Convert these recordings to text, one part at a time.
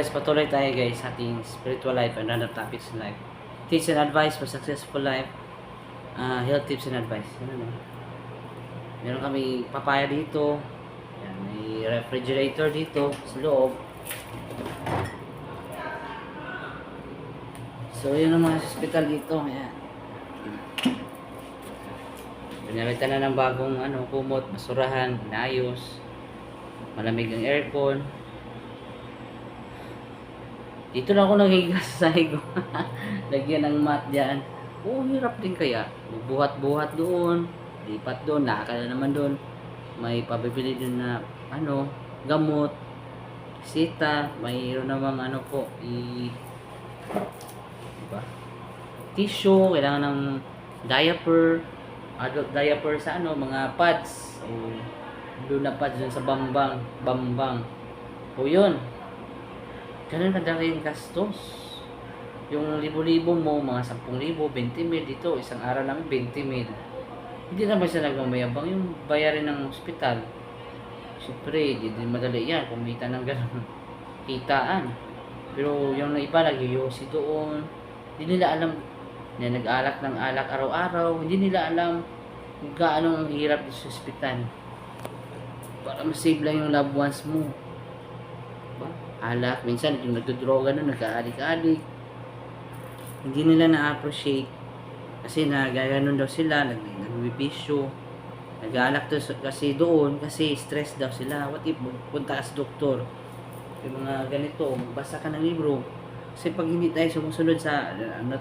Guys, patuloy tayo guys sa ating spiritual life and other topics in life. Tips and advice for successful life. Health tips and advice. Meron kami papaya dito. Yan, may refrigerator dito sa loob. So, yun ang mga hospital dito. Yan. Pinalitan na ng bagong kumot, basurahan, inayos. Malamig ang aircon. Dito na ako naghiga sa sahig ko. Lagyan ng mat dyan. Hirap din kaya. Buhat-buhat doon. Lipat doon. Lakad na naman doon. May pabibili din na gamot. Sita. Mayroon namang diba? Tissue. Kailangan ng diaper. Adult diaper sa mga pads. Doon na pads dun sa bambang. Yun. Ganun kadali yung gastos. Yung libo-libo mo, mga 10,000, 20,000 dito. Isang araw namin, 20,000. Hindi naman siya nagmamayabang yung bayarin ng ospital. Siyempre, hindi madali yan. Kumita ng ganun. Kitaan. Pero yung iba, nag-yosi doon. Hindi nila alam na nag-alak ng alak araw-araw. Hindi nila alam kung gaano ang hirap sa ospital. Para masave lang yung loved ones mo. Alak, minsan yung nagdodroga na, nagka-adik-adik. Hindi nila na-appreciate kasi nagaganon daw sila, nagbibisyo. Nag-alak to kasi doon kasi stress daw sila. What if punta sa doktor? Yung mga ganito, magbasa ka ng libro. Kasi pag hindi tayo sumusunod sa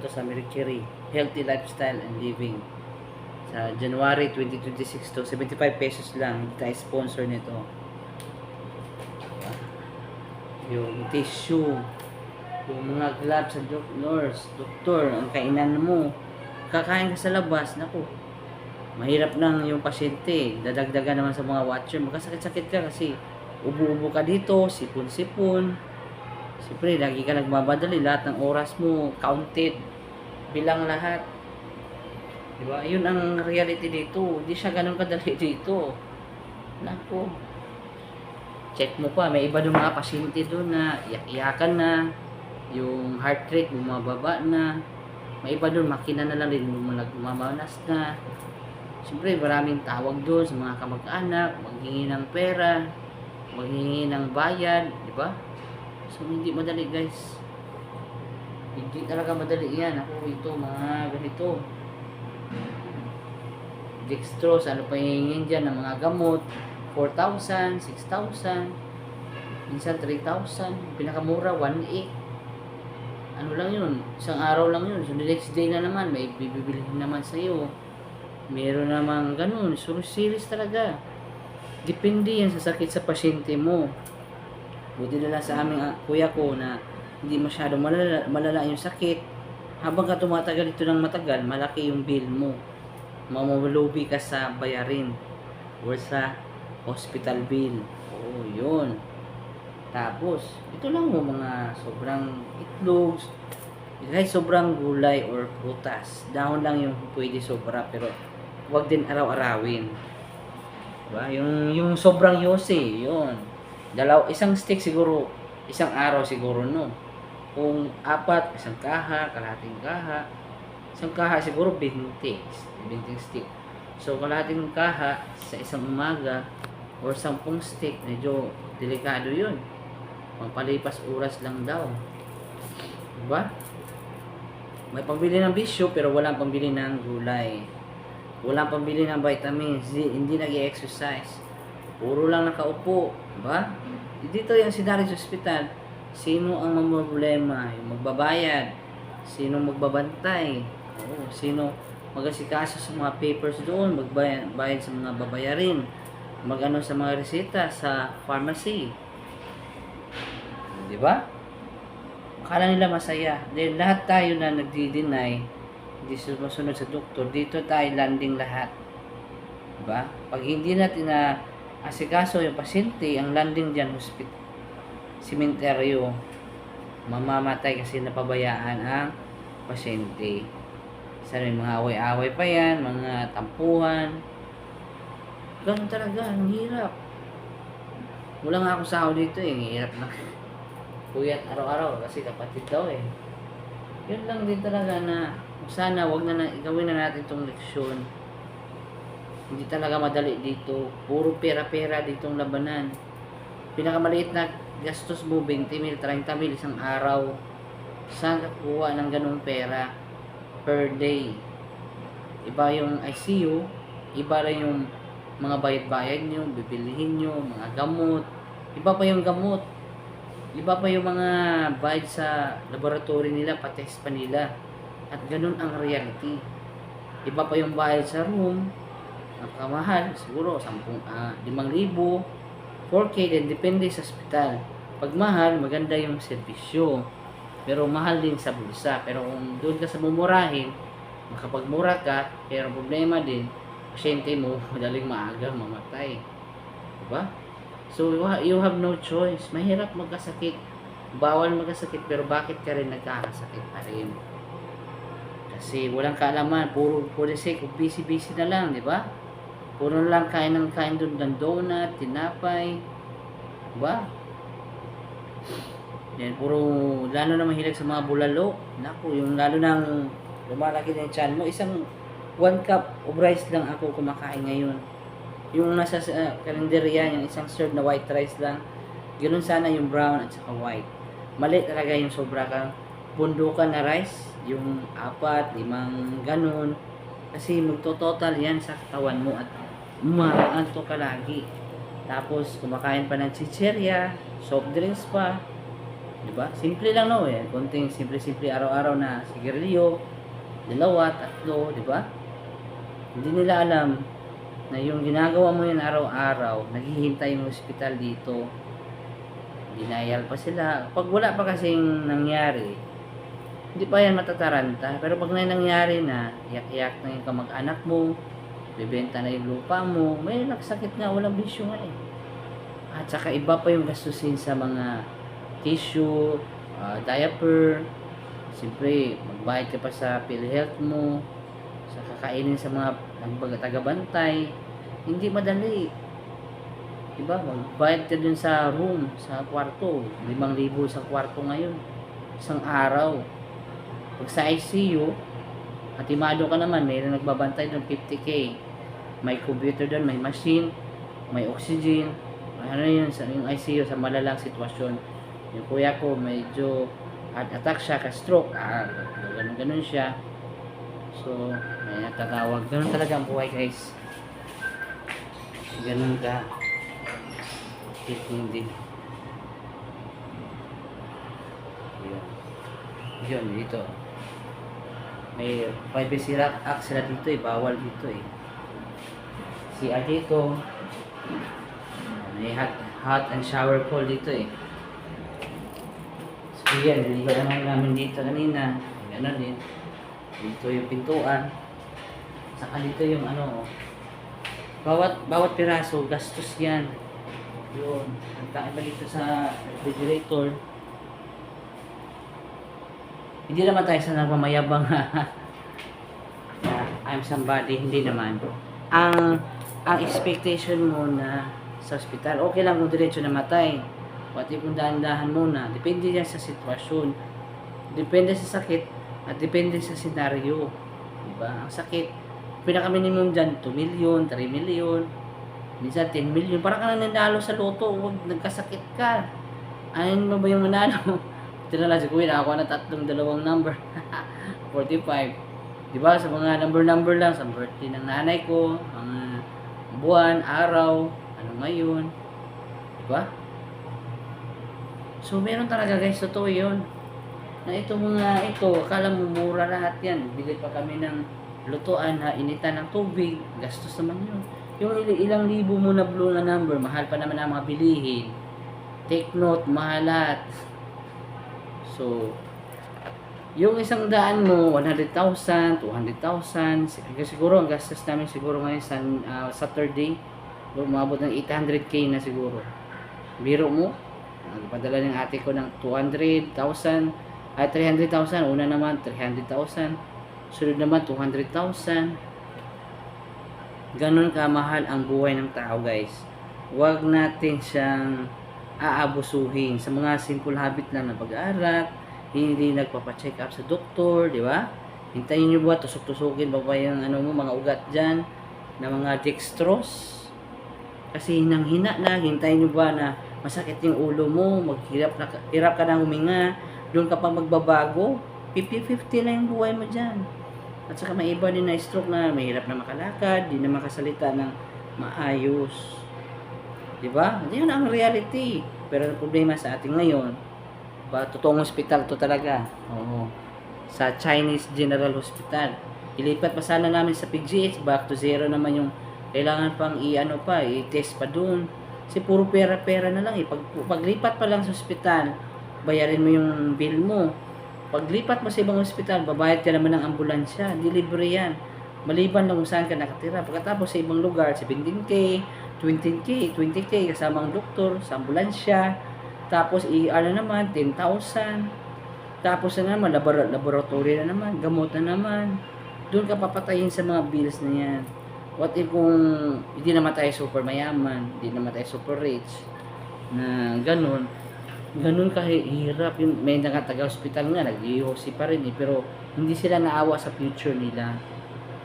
sa Mercury, Healthy Lifestyle and Living. Sa January 2026 to 75 pesos lang, hindi tayo sponsor nito. Yung tissue, yung mga gloves sa doktor, ang kainan mo, kakain ka sa labas, naku, mahirap nang yung pasyente, dadagdagan naman sa mga watcher, magkasakit-sakit ka kasi ubo-ubo ka dito, sipon-sipon, siyempre, lagi ka nagmamadali, lahat ng oras mo, counted, bilang lahat, diba? Yun ang reality dito, hindi siya ganun kadali dito, naku, check mo pa, may iba doon mga pasyente doon na iyak-iyakan na, yung heart rate bumababa na, may iba doon makina na lang rin mamanas na. Siyempre maraming tawag doon sa mga kamag-anak, maghingi ng pera, maghingi ng bayad, di ba? So hindi madali guys, hindi talaga madali yan. Ako ito mga ganito, dextrose, ano pa hihingin dyan ng mga gamot, 4,000, 6,000, minsan 3,000, pinakamura 1,800. Ano lang yun, isang araw lang yun. So the next day na naman may bibili naman sa iyo. Meron namang ganun, so serious talaga. Depende yan sa sakit sa pasyente mo. Buti na lang sa aming kuya ko na hindi masyado malala yung sakit. Habang ka tumatagal ito ng matagal, malaki yung bill mo. Mamulubi ka sa bayarin or sa hospital bill. Yun. Tapos, ito lang mga sobrang itlog, kahit sobrang gulay or prutas. Dahon lang yung pwede sobra, pero wag din araw-arawin. Diba? Yung sobrang yose, yun. Isang stick siguro, isang araw siguro, no? Kung 4, isang kaha, kalahating kaha. Isang kaha siguro 20 stick. So, kalahating kaha sa isang umaga or 10 stick, medyo delikado yun. Pampalipas oras lang daw. Diba? May pambili ng bisyo pero walang pambili ng gulay. Walang pambili ng vitamins. Hindi nag-i-exercise. Puro lang nakaupo. Diba? Dito yung sinari sa ospital. Sino ang mamroblema? Yung magbabayad. Sino magbabantay? Sino mag-asikaso sa mga papers doon, magbayad sa mga babayarin, sa mga reseta sa pharmacy. Di ba? Akala nila masaya. Then lahat tayo na nagdi-deny, hindi sumusunod sa doktor, dito tayo landing lahat. Di ba? Pag hindi natin na asikaso yung pasyente, ang landing dyan, hospital, simenteryo, mamamatay kasi napabayaan ang pasyente. Sana may mga away-away pa yan, mga tampuhan. Ganun talaga, ang hirap. Wala nga ako sahod dito, hirap na. puyat araw-araw kasi kapatid daw eh. Yun lang din talaga na sana wag na gawin na natin tong leksyon. Hindi talaga madali dito. Puro pera-pera ditong labanan. Pinakamaliit na gastos mo 20,000, 30,000 isang araw. Saan ka kuha ng ganung pera per day? Iba yung ICU, iba rin yung mga bayad-bayad nyo, bibilihin nyo, mga gamot. Iba pa yung gamot. Iba pa yung mga bayad sa laboratory nila, patest pa nila. At ganun ang reality. Iba pa yung bayad sa room, ang kamahal, siguro 5,000, 4K, din depende sa hospital. Pag mahal, maganda yung serbisyo. Pero mahal din sa bulsa. Pero kung doon ka sa mumurahin, makapagmura ka, pero problema din, pasyente mo, madaling maaga mamatay. Diba? So, you have no choice. Mahirap magkasakit. Bawal magkasakit, pero bakit ka rin nagkakasakit pa rin? Kasi walang kaalaman. Puro for the sake of busy-busy na lang, di ba? Puro lang kain ng kain doon ng donut, tinapay. Diba? Yan, puro, lalo na mahilig sa mga bulalo. Naku, yung lalo nang lumalaki na yung tiyan mo, isang 1 cup of rice lang ako kumakain ngayon. Yung nasa kalendarya, yung isang serve na white rice lang. Ganun sana yung brown at saka white. Mali talaga yung sobra kang pundukan na rice. Yung 4, 5, ganun. Kasi magto-total yan sa katawan mo at umaanto ka lagi. Tapos kumakain pa ng chicherya, soft drinks pa. Diba? Simple lang no eh. Konting simple-simple araw-araw na sigarilyo, 2, 3, diba? Hindi nila alam na yung ginagawa mo yun araw-araw, naghihintay yung hospital dito. Denial pa sila. Pag wala pa kasing nangyari, hindi pa yan matataranta. Pero pag nangyari na, iyak-iyak na yung kamag-anak mo, bibenta na yung lupa mo, may nagsakit nga, walang bisyo nga eh. At saka iba pa yung gastusin sa mga tissue, diaper, siyempre, magbayad ka pa sa PhilHealth mo, sa kakainin sa mga taga-bantay. Hindi madali. Diba? Magbayad ka dun sa room, sa kwarto. 5,000 sa kwarto ngayon. Isang araw. Pag sa ICU, atimado ka naman, mayroon nagbabantay dun 50K. May computer dun, may machine, may oxygen. Ano yun, sa yung ICU sa malalang sitwasyon. Yung kuya ko, medyo heart attack siya, ka-stroke. Ganun siya. So, may natatawag. Ganun talaga ang buhay, guys. Ganun ka. Hindi. Yun, dito. May privacy act sila dito eh. Bawal dito eh. CR dito. May hot and shower pool dito eh. So yan, dito naman namin dito kanina. Gano'n din. Dito yung pintuan. Saka dito yung ano, bawat piraso, gastos yan. Yun. Nagkain ba dito sa refrigerator? Hindi naman tayo sa nagmamayabang I'm somebody. Hindi naman. Ang expectation mo na sa ospital, okay lang kung diretso namatay. Pati kung dahan-dahan muna. Depende yan sa sitwasyon. Depende sa sakit at depende sa senaryo. Diba? Ang sakit, pinaka-minimum dyan, 2 million, 3 million, minsan 10 million. Parang ka na nanalo sa loto, huwag nagkasakit ka. Ano mo ba yung manalo? Ito na lang si Kuya, ako na 2 number. 45. Diba? Sa mga number lang, sa birthday ng nanay ko, mga buwan, araw, ano ngayon. Diba? So, meron talaga guys, totoo yun. Na ito mga ito, akala mo mura lahat yan. Bili pa kami ng lutuan na initan ng tubig. Gastos naman yun. Yung ilang libo mo na blue na number, mahal pa naman ang mga bilihin. Take note, mahal lahat. So, yung 100 mo, 100,000, 200,000, siguro ang gastos namin siguro ngayon sa Saturday, umabot ng 800K na siguro. Biro mo, nagpadala ng ate ko ng 200,000, ay 300,000, una naman 300,000, sunod naman 200,000. Ganon kamahal ang buhay ng tao, guys. Huwag natin siyang aabusuhin sa mga simple habit lang na pag-aaral, hindi nagpapa-check up sa doktor, di ba? Hintayin nyo ba, tusok-tusukin ba yung ano mo, mga ugat dyan, na mga dextrose? Kasi hinang-hina na, hintayin nyo ba na masakit yung ulo mo, hirap ka na huminga, doon ka pa magbabago, 50-50 na yung buhay mo dyan. At saka may iba din na stroke na mahirap na makalakad, di na makasalita ng maayos. Diba? Yan ang reality. Pero ang problema sa atin ngayon, ba, totoong hospital to talaga. Oo. Sa Chinese General Hospital. Ilipat pa sana namin sa PGH, back to zero naman yung kailangan pang i-test pa dun. Kasi puro pera-pera na lang eh. Paglipat pa lang sa hospital, bayarin mo yung bill mo. Paglipat mo sa ibang hospital, babayad ka naman ng ambulansya. Hindi libre yan. Maliban lang kung saan ka nakatira. Pagkatapos sa ibang lugar, 17K, 20K, 20K kasama ang doktor sa ambulansya. Tapos ER na naman 10,000. Tapos na naman laboratory na naman, gamot na naman. Doon ka papatayin sa mga bills na yan. What if kung hindi naman tayo super mayaman, hindi naman tayo super rich na ganun kahirap yung may taga-hospital nga nag-iossi pa rin eh, pero hindi sila naawa sa future nila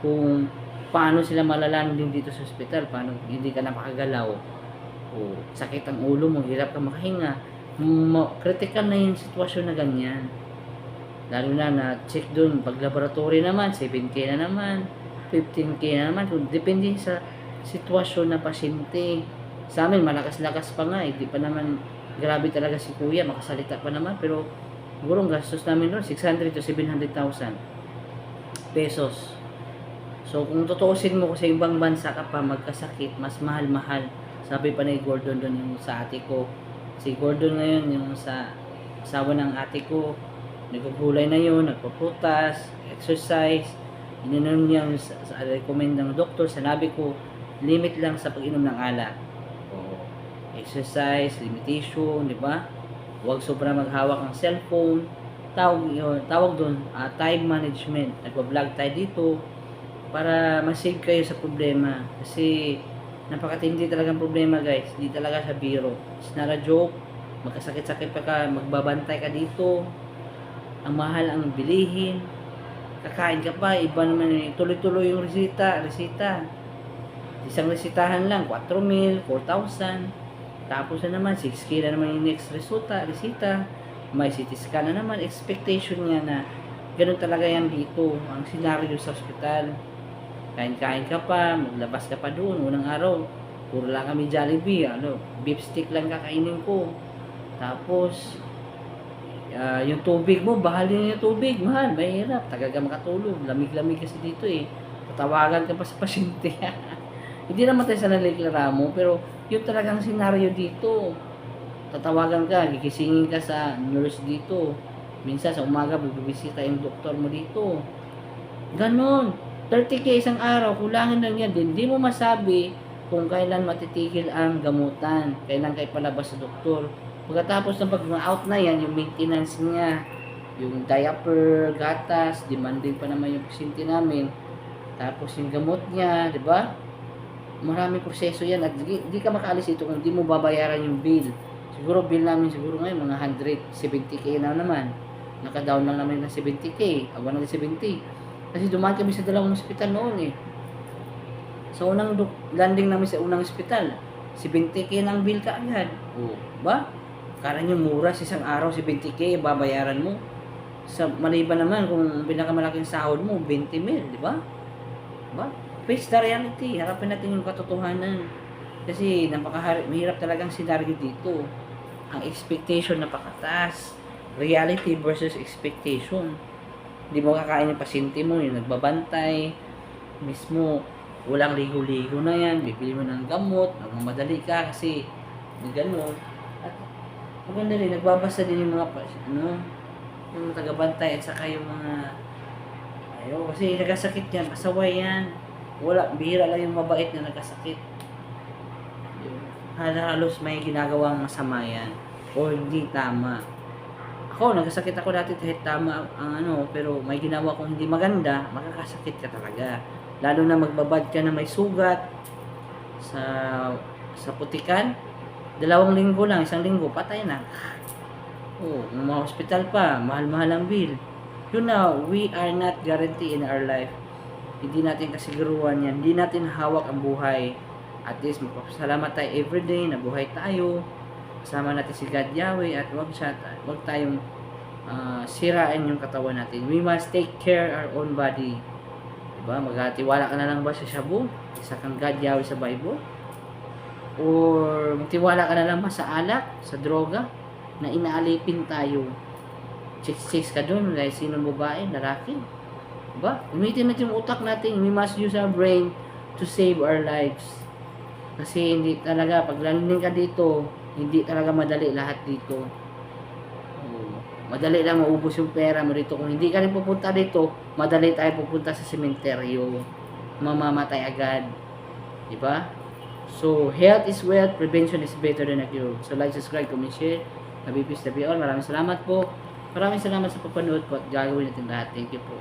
kung paano sila malalaman din dito sa hospital, paano hindi ka napakagalaw o sakit ang ulo mo, hirap ka makahinga, critical na yung sitwasyon na ganyan, lalo na check dun, pag laboratory naman 7K na naman, 15K na naman, kung depende sa sitwasyon na pasyente. Sa amin malakas-lakas pa nga, hindi pa naman grabe talaga si kuya, makasalita pa naman, pero siguro gastos namin doon 600 to 700,000 pesos. So, kung tutuusin mo ko sa ibang bansa ka pa magkasakit, mas mahal-mahal. Sabi pa ni Gordon doon yung sa ate ko. Si Gordon ngayon, yung sa asawa ng ate ko, nagugulay na yun, nagpaprutas, exercise, ininom niya sa recommend ng doktor, sanabi ko, limit lang sa pag-inom ng alak. Exercise, limitation, di ba? Huwag sobra maghawak ng cellphone. Tawag doon, time management. Nagpa-vlog tayo dito para ma-save kayo sa problema. Kasi napakatindi talagang problema, guys. Hindi talaga sa biro. It's not a joke. Magkasakit-sakit pa ka, magbabantay ka dito. Ang mahal ang bilihin. Kakain ka pa, iba naman tuloy-tuloy yung resita. Isang resitahan lang, 4,000, 4,000. Tapos na naman, 6K na naman yung next resita. May CT scan na naman. Expectation niya na ganun talaga yan dito. Ang senaryo sa ospital. Kain-kain ka pa, maglabas ka pa doon. Unang araw, puro lang kami Jollibee. Beef stick lang kakainin ko. Tapos, yung tubig mo, bahalin yung tubig. Mahal, mahirap. Tagal ka makatulog. Lamig-lamig kasi dito eh. Tatawagan ka pa sa pasyente. Hindi naman tayo sa naliklamo, pero yun talagang senaryo dito. Tatawagan ka, gigisingin ka sa nurse dito. Minsan sa umaga, bibisita yung doktor mo dito. Ganon. 30K isang araw, kulangin lang yan. Hindi mo masabi kung kailan matitigil ang gamutan. Kailan kayo palabas sa doktor. Pagkatapos ng pag-out na yan, yung maintenance niya, yung diaper, gatas, demanding pa naman yung pasyente namin. Tapos yung gamot niya, di ba? Maraming proseso yan at di ka makaalis ito kung di mo babayaran yung bill. Siguro bill namin siguro ngayon mga 170K na naman. Naka-down lang namin ng 70K, 170. Kasi dumaan kami sa dalawang ospital noon eh. Sa unang landing namin sa unang ospital, 70K ng bill ka agad. Ba? Kala nyo mura sa isang araw 70K babayaran mo. Sa maliban naman kung pinakamalaking sahod mo 20 mil, di ba? Ba? Face the reality. Harapin natin yung katotohanan. Kasi mahirap talagang senaryo dito. Ang expectation napakataas. Reality versus expectation. Hindi mo kakain yung pasyente mo, yung nagbabantay. Mismo, walang ligo-ligo na yan. Bibili mo ng gamot. Nagmamadali ka kasi gano'n. At maganda rin, nagbabasa din yung mga yung tagabantay at saka yung mga kasi nagkasakit yan, pasaway yan. Bihira lang yung mabait na nagkasakit. Halos may ginagawang masama yan o hindi tama. Ako, nagkasakit ako dati kahit tama ang pero may ginawa kong hindi maganda, makakasakit ka talaga. Lalo na magbabad ka na may sugat sa putikan, 2 linggo lang, 1 linggo, patay na. Oh, mga hospital pa, mahal-mahal ang bill. You know, we are not guaranteed in our life. Hindi natin kasiguruhan yan. Hindi natin hawak ang buhay. At least, magpapasalamat tayo everyday na buhay tayo. Kasama natin si God Yahweh at wag tayong sirain yung katawan natin. We must take care our own body. Diba? Magtiwala ka na lang ba sa shabu? Isa kang God Yahweh sa Bible? Or magtiwala ka na lang ba sa alak, sa droga, na inaalipin tayo? Chicks ka dun, dahil sinong babae, lalaki. Diba? Gamitin natin yung utak natin. We must use our brain to save our lives. Kasi hindi talaga, pag landing ka dito, hindi talaga madali lahat dito. Madali lang maubos yung pera mo dito. Kung hindi ka rin pupunta dito, madali tayo pupunta sa sementeryo. Mamamatay agad. Diba? So, health is wealth, prevention is better than a cure. So, like, subscribe, comment, share. Nabibis na all. Maraming salamat po. Maraming salamat sa papanood po at gagawin natin lahat. Thank you po.